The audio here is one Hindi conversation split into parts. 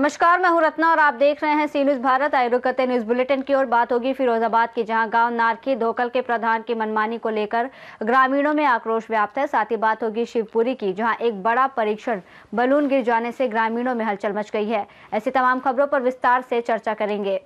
नमस्कार, मैं हूं रत्ना और आप देख रहे हैं सी न्यूज भारत। आइए रुक करते न्यूज बुलेटिन की ओर। बात होगी फिरोजाबाद की, जहां गांव नारखी धोकल के प्रधान की मनमानी को लेकर ग्रामीणों में आक्रोश व्याप्त है। साथ ही बात होगी शिवपुरी की, जहां एक बड़ा परीक्षण बलून गिर जाने से ग्रामीणों में हलचल मच गई है। ऐसी तमाम खबरों पर विस्तार से चर्चा करेंगे।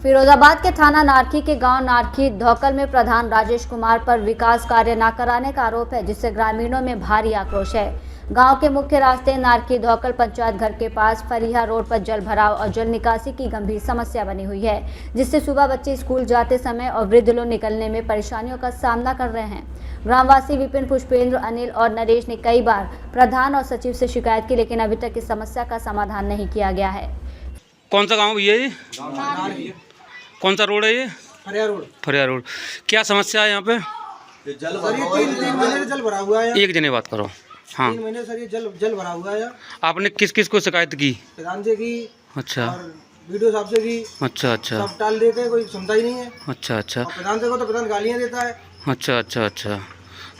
फिरोजाबाद के थाना नारखी के गांव नारखी धोकल में प्रधान राजेश कुमार पर विकास कार्य न कराने का आरोप है, जिससे ग्रामीणों में भारी आक्रोश है। गांव के मुख्य रास्ते नारखी धोकल पंचायत घर के पास फरीहा रोड पर जल भराव और जल निकासी की गंभीर समस्या बनी हुई है, जिससे सुबह बच्चे स्कूल जाते समय और वृद्ध लोग निकलने में परेशानियों का सामना कर रहे हैं। ग्रामवासी विपिन, पुष्पेंद्र, अनिल और नरेश ने कई बार प्रधान और सचिव से शिकायत की, लेकिन अभी तक इस समस्या का समाधान नहीं किया गया है। कौन सा गाँव भैया ये? कौन सा रोड है ये? फरिया रोड। क्या समस्या है यहाँ पे? जल भरा हुआ है। एक जने बात करो। हाँ, 3 महीने सर ये जल भरा हुआ है। आपने किस किस को शिकायत की? प्रधान से की, अच्छा, और वीडियो साहब से की। अच्छा अच्छा, सब टाल देते हैं, कोई सुनता ही नहीं है। अच्छा अच्छा, और प्रधान से को तो प्रधान गालियाँ देता है। अच्छा अच्छा अच्छा,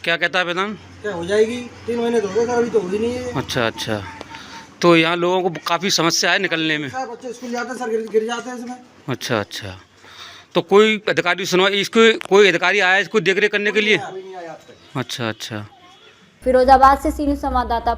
क्या कहता है प्रधान? क्या हो जाएगी? 3 महीने तो हो गए सर, अभी तो हुई नहीं है। अच्छा अच्छा, तो यहाँ लोगों को काफ़ी समस्या है निकलने में। सर बच्चे स्कूल जाते हैं सर, गिर जाते हैं इसमें। अच्छा अच्छा, तो कोई अधिकारी सुनवा, इसको कोई अधिकारी आया इसको देख रेख करने के लिए? अभी नहीं आया आज तक। अच्छा अच्छा। फिरोजाबाद से सी न्यूज संवाददाता।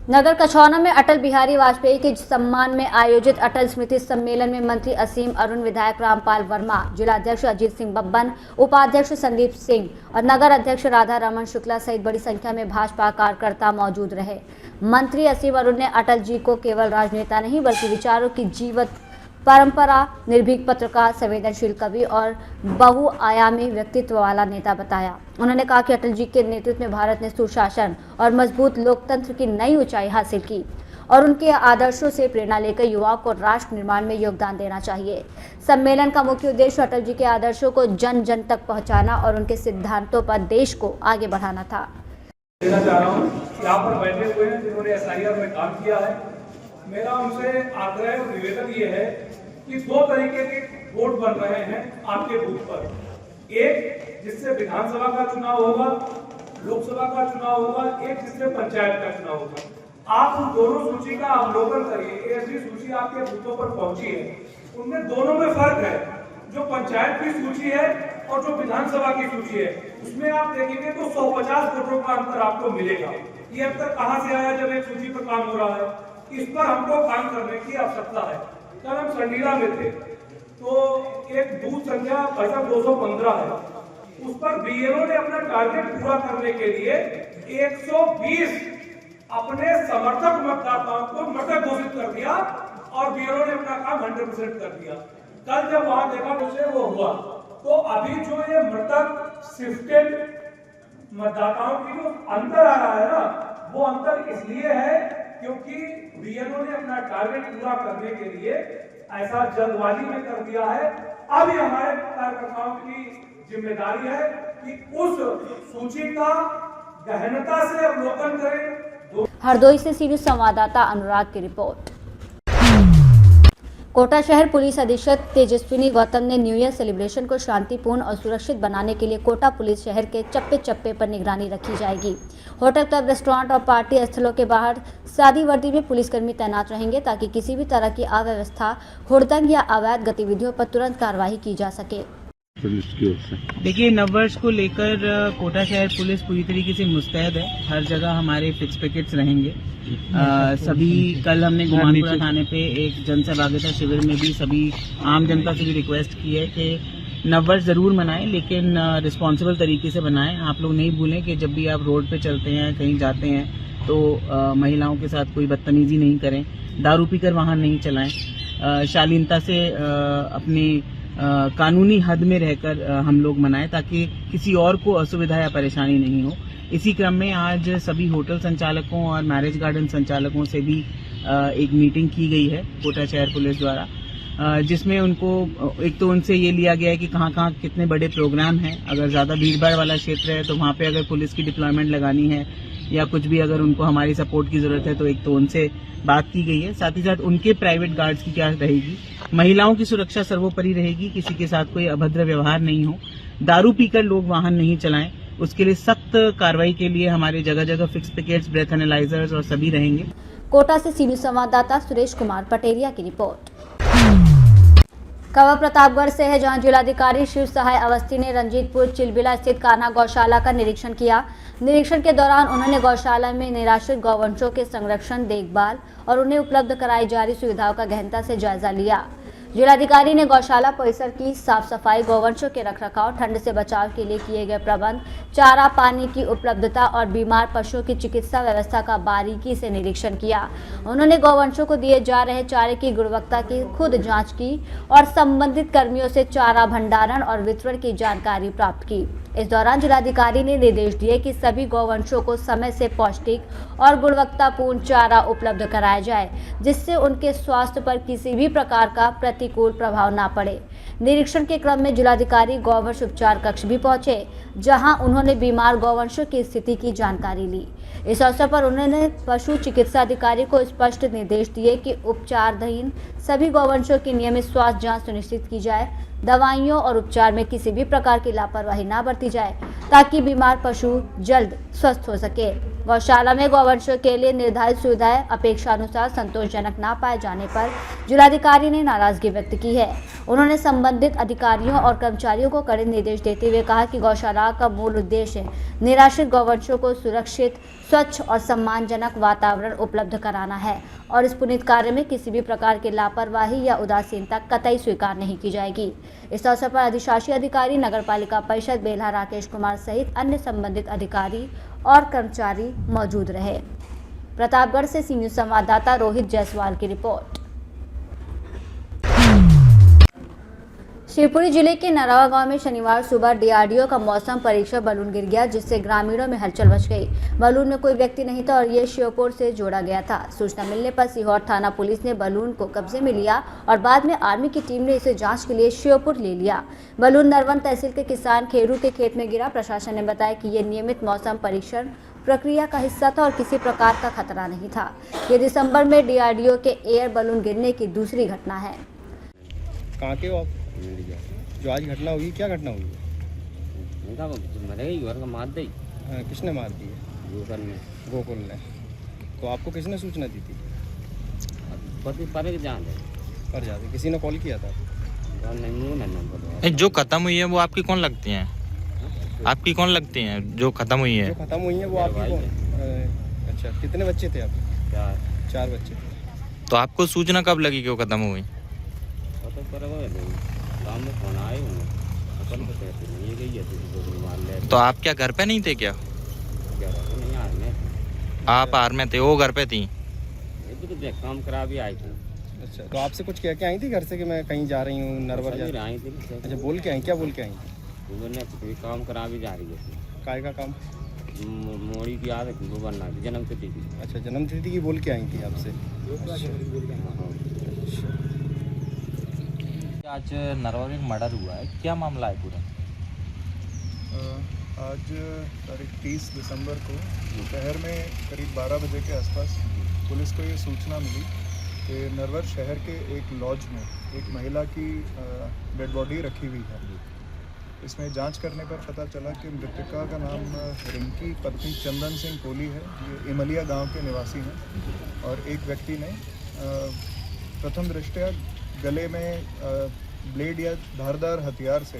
नगर कछौना में अटल बिहारी वाजपेयी के सम्मान में आयोजित अटल स्मृति सम्मेलन में मंत्री असीम अरुण, विधायक रामपाल वर्मा, जिलाध्यक्ष अजीत सिंह बब्बन, उपाध्यक्ष संदीप सिंह और नगर अध्यक्ष राधा रमन शुक्ला सहित बड़ी संख्या में भाजपा कार्यकर्ता मौजूद रहे। मंत्री असीम अरुण ने अटल जी को केवल राजनेता नहीं बल्कि विचारों की जीवंत परंपरा, निर्भीक पत्रकार, संवेदनशील कवि और बहुआयामी व्यक्तित्व वाला नेता बताया। उन्होंने कहा कि अटल जी के नेतृत्व में भारत ने सुशासन और मजबूत लोकतंत्र की नई ऊंचाई हासिल की और उनके आदर्शों से प्रेरणा लेकर युवाओं को राष्ट्र निर्माण में योगदान देना चाहिए। सम्मेलन का मुख्य उद्देश्य अटल जी के आदर्शों को जन जन तक पहुंचाना और उनके सिद्धांतों पर देश को आगे बढ़ाना था। देना चाह रहा हूँ, यहाँ पर बैठे हुए हैं जिन्होंने एसआईआर में काम किया है। मेरा उनसे आग्रह और निवेदन ये है कि 2 तरीके के वोट बन रहे हैं आपके बूथ पर। एक जिससे विधानसभा का चुनाव होगा, लोकसभा का चुनाव होगा, एक जिससे पंचायत का चुनाव होगा। आप उन दोनों सूची का अवलोकन करिए। ऐसी सूची आपके बूथों पर पहुंची है, उनमें दोनों में फर्क है। जो पंचायत की सूची है और जो विधानसभा की सूची है, उसमें आप देखेंगे तो 150 वोटों का अंतर आपको मिलेगा। ये अब तक कहां से आया जब एक सूची पर काम हो रहा है? इस पर हमको काम करने की आवश्यकता है। कल हम संडीला में थे तो एक बूथ संख्या 215 है, उस पर बीएलओ ने अपना टारगेट पूरा करने के लिए 120 अपने समर्थक मतदाताओं को मृतक घोषित कर दिया और बीएलओ ने अपना काम 100% कर दिया। कल जब वहां देखा तो वो हुआ, तो अभी जो ये मृतक शिफ्टेड मतदाताओं की जो अंतर आ रहा है ना, वो अंतर इसलिए है क्योंकि बीएलओ ने अपना टारगेट पूरा करने के लिए ऐसा जल्दबाजी में कर दिया है। अब ये हमारे कार्यकर्ताओं की जिम्मेदारी है कि उस सूची का गहनता से अवलोकन करें। हरदोई से सी न्यूज संवाददाता अनुराग की रिपोर्ट। कोटा शहर पुलिस अधीक्षक तेजस्विनी गौतम ने न्यू ईयर सेलिब्रेशन को शांतिपूर्ण और सुरक्षित बनाने के लिए कोटा पुलिस शहर के चप्पे चप्पे पर निगरानी रखी जाएगी। होटल, क्लब, रेस्टोरेंट और पार्टी स्थलों के बाहर सादी वर्दी में पुलिसकर्मी तैनात रहेंगे, ताकि किसी भी तरह की अव्यवस्था, हुड़दंग या अवैध गतिविधियों पर तुरंत कार्रवाई की जा सके। देखिए, नववर्ष को लेकर कोटा शहर पुलिस पूरी तरीके से मुस्तैद है। हर जगह हमारे फिक्स पिकेट्स रहेंगे। सभी कल हमने गुमानपुरा थाने पे एक जन सहभागिता शिविर में भी सभी आम जनता से भी रिक्वेस्ट की है कि नववर्ष जरूर मनाएं, लेकिन रिस्पॉन्सिबल तरीके से मनाएं। आप लोग नहीं भूलें कि जब भी आप रोड पे चलते हैं, कहीं जाते हैं, तो महिलाओं के साथ कोई बदतमीजी नहीं करें, दारू पीकर वाहन नहीं चलाएं, शालीनता से अपनी कानूनी हद में रहकर हम लोग मनाएं, ताकि किसी और को असुविधा या परेशानी नहीं हो। इसी क्रम में आज सभी होटल संचालकों और मैरिज गार्डन संचालकों से भी एक मीटिंग की गई है कोटा शहर पुलिस द्वारा, जिसमें उनको एक तो उनसे ये लिया गया है कि कहाँ कहाँ कितने बड़े प्रोग्राम हैं। अगर ज़्यादा भीड़भाड़ वाला क्षेत्र है तो वहाँ पे अगर पुलिस की डिप्लॉयमेंट लगानी है या कुछ भी अगर उनको हमारी सपोर्ट की जरूरत है तो एक तो उनसे बात की गई है। साथ ही साथ उनके प्राइवेट गार्ड्स की क्या रहेगी, महिलाओं की सुरक्षा सर्वोपरि रहेगी, किसी के साथ कोई अभद्र व्यवहार नहीं हो, दारू पीकर लोग वाहन नहीं चलाएं, उसके लिए सख्त कार्रवाई के लिए हमारे जगह जगह फिक्स पिकेट्स, ब्रेथ एनालाइजर्स और सभी रहेंगे। कोटा से सीनियर संवाददाता सुरेश कुमार पटेरिया की रिपोर्ट। खबर प्रतापगढ़ से है, जहां जिलाधिकारी शिव सहाय अवस्थी ने रंजीतपुर चिलबिला स्थित कान्हा गौशाला का निरीक्षण किया। निरीक्षण के दौरान उन्होंने गौशाला में निराश्रित गौवंशों के संरक्षण, देखभाल और उन्हें उपलब्ध कराई जा रही सुविधाओं का गहनता से जायजा लिया। जिलाधिकारी ने गौशाला परिसर की साफ सफाई, गौवंशों के रखरखाव, ठंड से बचाव के लिए किए गए प्रबंध, चारा पानी की उपलब्धता और बीमार पशुओं की चिकित्सा व्यवस्था का बारीकी से निरीक्षण किया। उन्होंने गौवंशों को दिए जा रहे चारे की गुणवत्ता की खुद जांच की और संबंधित कर्मियों से चारा भंडारण और वितरण की जानकारी प्राप्त की। इस दौरान जिलाधिकारी ने निर्देश दिए कि सभी गौवंशों को समय से पौष्टिक और गुणवत्तापूर्ण चारा उपलब्ध कराया जाए, जिससे उनके स्वास्थ्य पर किसी भी प्रकार का प्रतिकूल प्रभाव न पड़े। निरीक्षण के क्रम में जिलाधिकारी गौवंश उपचार कक्ष भी पहुंचे, जहां उन्होंने बीमार गौवंशों की स्थिति की जानकारी ली। इस अवसर पर उन्होंने पशु चिकित्सा अधिकारी को स्पष्ट निर्देश दिए कि उपचाराधीन सभी गौवंशों की नियमित स्वास्थ्य जांच सुनिश्चित की जाए, दवाइयों और उपचार में किसी भी प्रकार की लापरवाही न बरती जाए, ताकि बीमार पशु जल्द स्वस्थ हो सके। गौशाला में गौवंशों के लिए निर्धारित सुविधाएं अपेक्षानुसार संतोषजनक न पाए जाने पर जिलाधिकारी ने नाराजगी व्यक्त की है। उन्होंने संबंधित अधिकारियों और कर्मचारियों को कड़े निर्देश देते हुए कहा कि गौशाला का मूल उद्देश्य निराश्रित गौवंशों को सुरक्षित, स्वच्छ और सम्मानजनक वातावरण उपलब्ध कराना है और इस पुनीत कार्य में किसी भी प्रकार की लापरवाही या उदासीनता कतई स्वीकार नहीं की जाएगी। इस अवसर पर अधिशासी अधिकारी, नगरपालिका परिषद बेल्हा राकेश कुमार सहित अन्य संबंधित अधिकारी और कर्मचारी मौजूद रहे। प्रतापगढ़ से सीनियर संवाददाता रोहित जायसवाल की रिपोर्ट। शिवपुरी जिले के नरावा गांव में शनिवार सुबह डीआरडीओ का मौसम परीक्षण बलून गिर गया, जिससे ग्रामीणों में हलचल मच गई। बलून में कोई व्यक्ति नहीं था और ये श्योपुर से जोड़ा गया था। सूचना मिलने पर सीहोर थाना पुलिस ने बलून को कब्जे में लिया और बाद में आर्मी की टीम ने इसे जांच के लिए श्योपुर ले लिया। बलून नरवन तहसील के किसान खेरू के खेत में गिरा। प्रशासन ने बताया कि ये नियमित मौसम परीक्षण प्रक्रिया का हिस्सा था और किसी प्रकार का खतरा नहीं था। ये दिसंबर में डीआरडीओ के एयर बलून गिरने की दूसरी घटना है। कहाँ के हो आप? जो आज घटना हुई, क्या घटना हुई? घर का मार दी। किसने मार दी है? गोकुल ने। तो आपको किसने सूचना दी थी? पर जाते किसी ने कॉल किया था? जो खत्म हुई है वो आपकी कौन लगती हैं? आपकी कौन लगती हैं जो खत्म हुई है? जो खत्म हुई है वो आपकी कौन? अच्छा, कितने बच्चे थे आप? 4 बच्चे थे। तो आपको सूचना कब लगी कि वो खत्म हुई? तो आप क्या घर पे नहीं थे क्या? आप आर में थे, वो घर पे थी? काम करा भी आई थी। अच्छा, तो आपसे कुछ कह के आई थी घर से कि मैं कहीं जा रही हूँ, नरवर जा आई थी? अच्छा, बोल के आई? क्या बोल के आई थी? काम करा भी जा रही है। काय का काम? मोड़ी की आदत वो बनना थी, जन्मतिथि की। अच्छा, जन्मतिथि की बोल के आई थी आपसे? आज नरवा में मर्डर हुआ है, क्या मामला है पूरा? आज तारीख 30 दिसंबर को दोपहर में करीब 12 बजे के आसपास पुलिस को ये सूचना मिली कि नरवर शहर के एक लॉज में एक महिला की डेड बॉडी रखी हुई है। इसमें जांच करने पर पता चला कि मृतका का नाम रिंकी पत्नी चंदन सिंह कोहली है। ये इमलिया गांव के निवासी हैं और एक व्यक्ति ने प्रथम दृष्टया गले में ब्लेड या धारदार हथियार से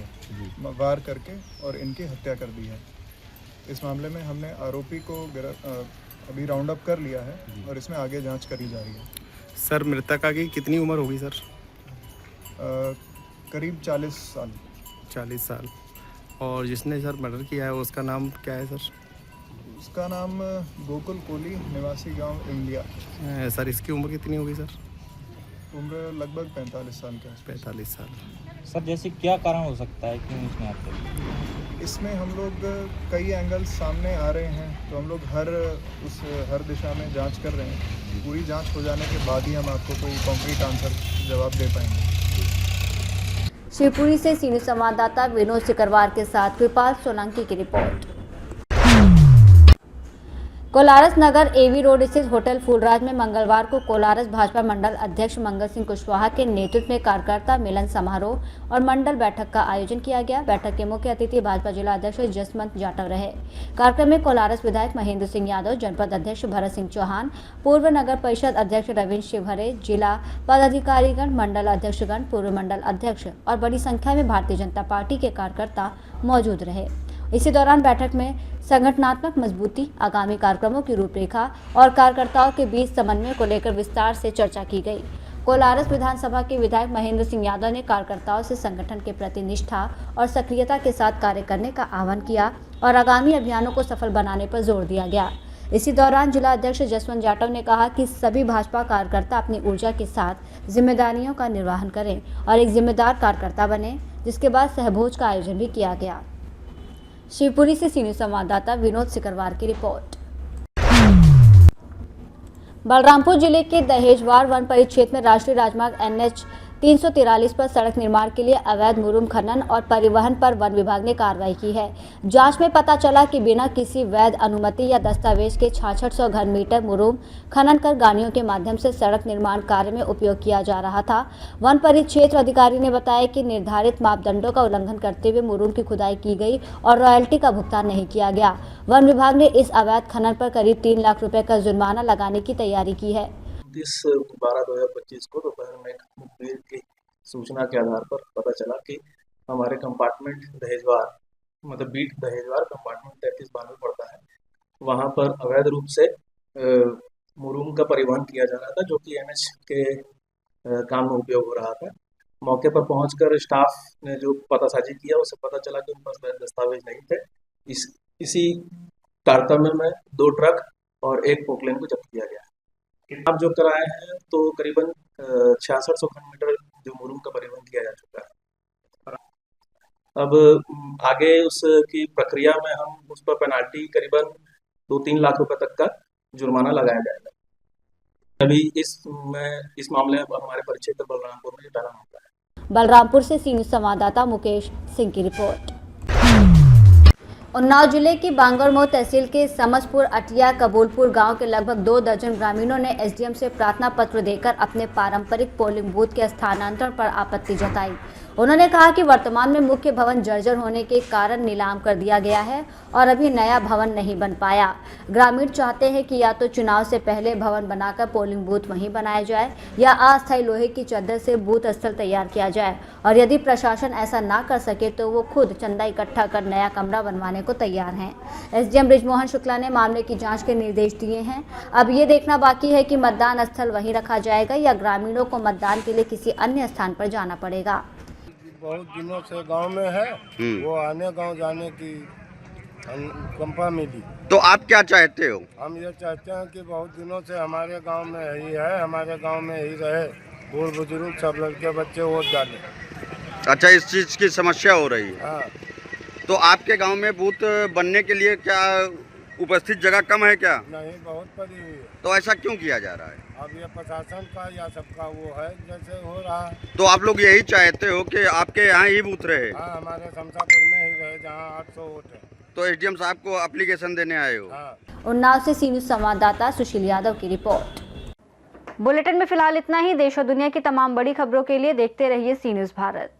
वार करके और इनकी हत्या कर दी है। इस मामले में हमने आरोपी को अभी राउंड अप कर लिया है और इसमें आगे जांच करी जा रही है। सर, मृतका की कितनी उम्र होगी सर? करीब 40 साल। 40 साल। और जिसने सर मर्डर किया है उसका नाम क्या है सर? उसका नाम गोकुल कोहली, निवासी गांव इंडिया। सर, इसकी उम्र कितनी होगी सर? उम्र लगभग 45 साल के आसपास। 45 साल। सर, जैसे क्या कारण हो सकता है, क्यों इसमें आपको? इसमें हम लोग कई एंगल्स सामने आ रहे हैं, तो हम लोग हर दिशा में जांच कर रहे हैं। पूरी जांच हो जाने के बाद ही हम आपको कोई कॉन्क्रीट आंसर जवाब दे पाएंगे। शिवपुरी से सीनियर संवाददाता विनोद सिकरवार के साथ कृपाल सोलंकी की रिपोर्ट। कोलारस नगर एवी रोड स्थित होटल फूलराज में मंगलवार को कोलारस भाजपा मंडल अध्यक्ष मंगल सिंह कुशवाहा के नेतृत्व में कार्यकर्ता मिलन समारोह और मंडल बैठक का आयोजन किया गया। बैठक के मुख्य अतिथि भाजपा जिला अध्यक्ष जसवंत जाटव रहे। कार्यक्रम में कोलारस विधायक महेंद्र सिंह यादव, जनपद अध्यक्ष भरत सिंह चौहान, पूर्व नगर परिषद अध्यक्ष रविंद्र शिवहरे, जिला पदाधिकारीगण, मंडल अध्यक्षगण, पूर्व मंडल अध्यक्ष और बड़ी संख्या में भारतीय जनता पार्टी के कार्यकर्ता मौजूद रहे। इसी दौरान बैठक में संगठनात्मक मजबूती, आगामी कार्यक्रमों की रूपरेखा और कार्यकर्ताओं के बीच समन्वय को लेकर विस्तार से चर्चा की गई। कोलारस विधानसभा के विधायक महेंद्र सिंह यादव ने कार्यकर्ताओं से संगठन के प्रति निष्ठा और सक्रियता के साथ कार्य करने का आह्वान किया और आगामी अभियानों को सफल बनाने पर जोर दिया गया। इसी दौरान जिला अध्यक्ष जसवंत जाटव ने कहा कि सभी भाजपा कार्यकर्ता अपनी ऊर्जा के साथ जिम्मेदारियों का निर्वहन करें और एक जिम्मेदार कार्यकर्ता बने, जिसके बाद सहभोज का आयोजन भी किया गया। शिवपुरी से सीनियर संवाददाता विनोद सिकरवार की रिपोर्ट। बलरामपुर जिले के दहेजवार वन परिक्षेत्र में राष्ट्रीय राजमार्ग NH 343 पर सड़क निर्माण के लिए अवैध मुरुम खनन और परिवहन पर वन विभाग ने कार्रवाई की है। जांच में पता चला कि बिना किसी वैध अनुमति या दस्तावेज के 6600 घन मीटर मुरुम खनन कर गाड़ियों के माध्यम से सड़क निर्माण कार्य में उपयोग किया जा रहा था। वन परिक्षेत्र अधिकारी ने बताया कि निर्धारित मापदंडों का उल्लंघन करते हुए मुरुम की खुदाई की गई और रॉयल्टी का भुगतान नहीं किया गया। वन विभाग ने इस अवैध खनन पर करीब 3 लाख रुपए का जुर्माना लगाने की तैयारी की है। 30/12/2025 को दोपहर में मुखबिर की सूचना के आधार पर पता चला कि हमारे कंपार्टमेंट दहेजवार मतलब बीट दहेजवार कंपार्टमेंट 3392 पड़ता है, वहाँ पर अवैध रूप से मुरुम का परिवहन किया जा रहा था, जो कि NH के काम में उपयोग हो रहा था। मौके पर पहुंचकर स्टाफ ने जो पतासाजी किया, उससे पता चला कि उन पास वैध दस्तावेज नहीं थे। इसी तारतम्य में 2 ट्रक और 1 पोकलेन को जब्त किया गया। आप जो कराए हैं तो करीबन 6600 घन मीटर जो मुरुम का परिवहन किया जा चुका है। अब आगे उसकी प्रक्रिया में हम उस पर पेनाल्टी करीबन 2-3 लाख रुपए तक का जुर्माना लगाया जाएगा। अभी इस मामले में हमारे परिक्षेत्र बलरामपुर में जुटाना होता है। बलरामपुर से सीनियर संवाददाता मुकेश सिंह की रिपोर्ट। उन्नाव जिले की बांगरमऊ तहसील के समसपुर अटिया कबूलपुर गांव के लगभग 2 दर्जन ग्रामीणों ने SDM से प्रार्थना पत्र देकर अपने पारंपरिक पोलिंग बूथ के स्थानांतरण पर आपत्ति जताई। उन्होंने कहा कि वर्तमान में मुख्य भवन जर्जर होने के कारण नीलाम कर दिया गया है और अभी नया भवन नहीं बन पाया। ग्रामीण चाहते हैं कि या तो चुनाव से पहले भवन बनाकर पोलिंग बूथ वहीं बनाया जाए या अस्थायी लोहे की चद्दर से बूथ स्थल तैयार किया जाए, और यदि प्रशासन ऐसा ना कर सके तो वो खुद चंदा इकट्ठा कर नया कमरा बनवाने को तैयार हैं। SDM बृजमोहन शुक्ला ने मामले की जाँच के निर्देश दिए हैं। अब ये देखना बाकी है कि मतदान स्थल वहीं रखा जाएगा या ग्रामीणों को मतदान के लिए किसी अन्य स्थान पर जाना पड़ेगा। बहुत दिनों से गांव में है, वो आने गांव जाने की कंपा मिली। तो आप क्या चाहते हो? हम ये चाहते हैं कि बहुत दिनों से हमारे गांव में ही है, हमारे गांव में ही रहे, बूढ़ बुजुर्ग सब लड़के बच्चे वोट डाले। अच्छा, इस चीज़ की समस्या हो रही है। हाँ। तो आपके गांव में बूथ बनने के लिए क्या उपस्थित जगह कम है क्या? नहीं, बहुत पड़ी हुई है। तो ऐसा क्यों किया जा रहा है? अब ये प्रशासन का या सबका वो है जैसे हो रहा है। तो आप लोग यही चाहते हो कि आपके यहाँ ही बूथ रहे? हाँ, हमारे शमशापुर में ही रहे जहाँ 800 वोट है। तो SDM साहब को एप्लीकेशन देने आए हो? हाँ। उन्नाव से सीनियर संवाददाता सुशील यादव की रिपोर्ट। बुलेटिन में फिलहाल इतना ही। देश और दुनिया की तमाम बड़ी खबरों के लिए देखते रहिए सी न्यूज़ भारत।